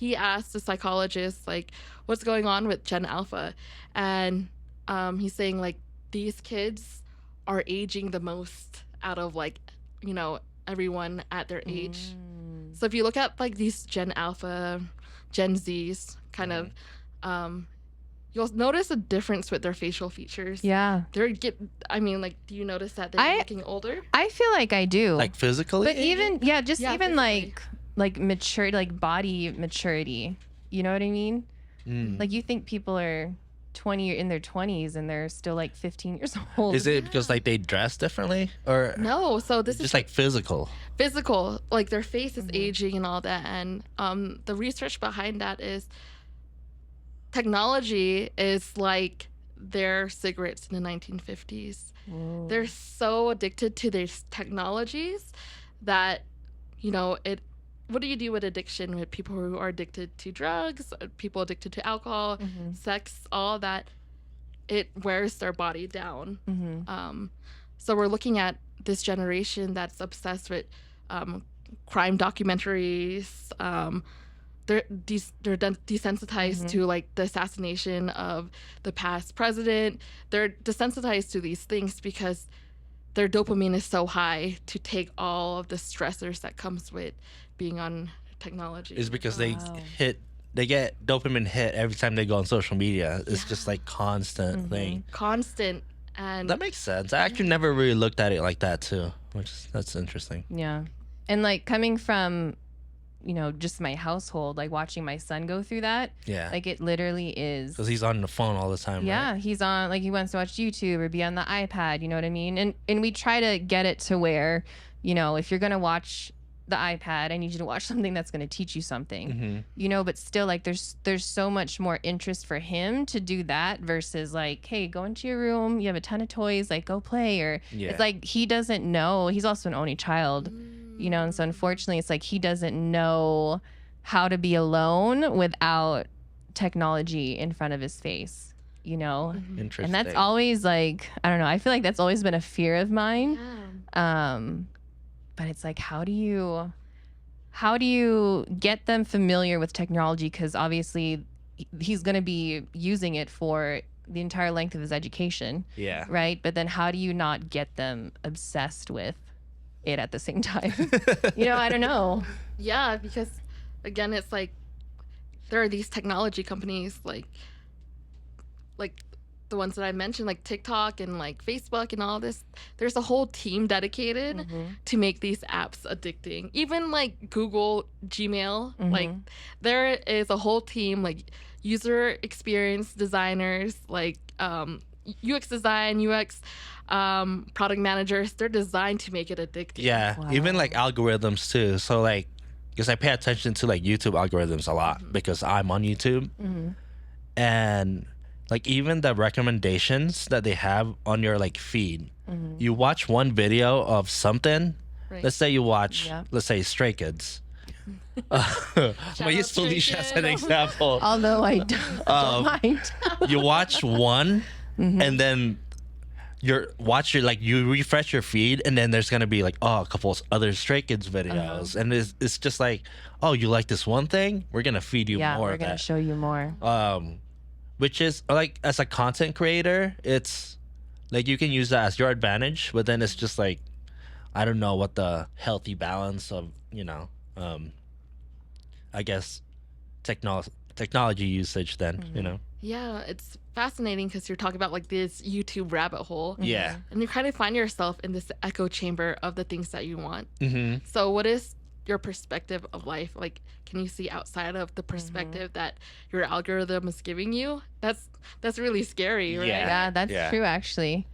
he asked the psychologist like, what's going on with Gen Alpha, and he's saying like these kids are aging the most out of like, you know, everyone at their age. So if you look at like these Gen Alpha, Gen Zs kind of, you'll notice a difference with their facial features. Yeah. I mean, like, do you notice that they're looking older? I feel like I do. Like physically? But even, even physically. like maturity, like body maturity. You know what I mean? Like you think people are in their 20s and they're still like 15 years old. Is it because like they dress differently, or No, so this just is like physical? like their face is aging and all that, and the research behind that is technology is like their cigarettes in the 1950s. Whoa. They're so addicted to these technologies that, you know, what do you do with addiction with people who are addicted to drugs, people addicted to alcohol, sex, all that? It wears their body down. So we're looking at this generation that's obsessed with crime documentaries. They're desensitized to like the assassination of the past president. They're desensitized to these things because their dopamine is so high to take all of the stressors that comes with being on technology. Is because they get dopamine hit every time they go on social media. It's just like constant thing. Constant. And that makes sense. I actually never really looked at it like that too, that's interesting. Yeah. And like coming from, you know, just my household, like watching my son go through that. Yeah. Like it literally is. Because he's on the phone all the time, Yeah, right? he's on, like he wants to watch YouTube or be on the iPad, you know what I mean? And we try to get it to where, you know, if you're going to watch the iPad, I need you to watch something that's going to teach you something, you know, but still like there's so much more interest for him to do that versus like, hey, go into your room, you have a ton of toys, like go play. Or it's like he doesn't know, he's also an only child, you know, and so unfortunately it's like he doesn't know how to be alone without technology in front of his face, you know. Interesting. And that's always like, I don't know, I feel like that's always been a fear of mine. But it's like, how do you get them familiar with technology? Because obviously he's going to be using it for the entire length of his education. Yeah. Right. But then how do you not get them obsessed with it at the same time? You know, I don't know. Yeah, because again, it's like there are these technology companies like the ones that I mentioned, like TikTok and like Facebook and all this. There's a whole team dedicated to make these apps addicting. Even like Google, Gmail, like there is a whole team, like user experience designers, like UX design, UX product managers. They're designed to make it addictive. Yeah, even like algorithms too. So like, because I pay attention to like YouTube algorithms a lot because I'm on YouTube, and like even the recommendations that they have on your like feed, you watch one video of something. Right. Let's say you watch, let's say Stray Kids. I'm gonna use Felicia as an example. Although I don't mind. You watch one, and then you refresh your feed, and then there's gonna be like a couple of other Stray Kids videos, and it's just like, oh, you like this one thing? We're gonna feed you more. We're gonna show you more. Which is like, as a content creator, it's like you can use that as your advantage, but then it's just like, I don't know what the healthy balance of, you know, I guess technology usage then, you know. Yeah, it's fascinating because you're talking about like this YouTube rabbit hole. Yeah. And you kind of find yourself in this echo chamber of the things that you want. Mm-hmm. So what is your perspective of life? Like, can you see outside of the perspective that your algorithm is giving you? That's really scary, right? Yeah, that's true actually.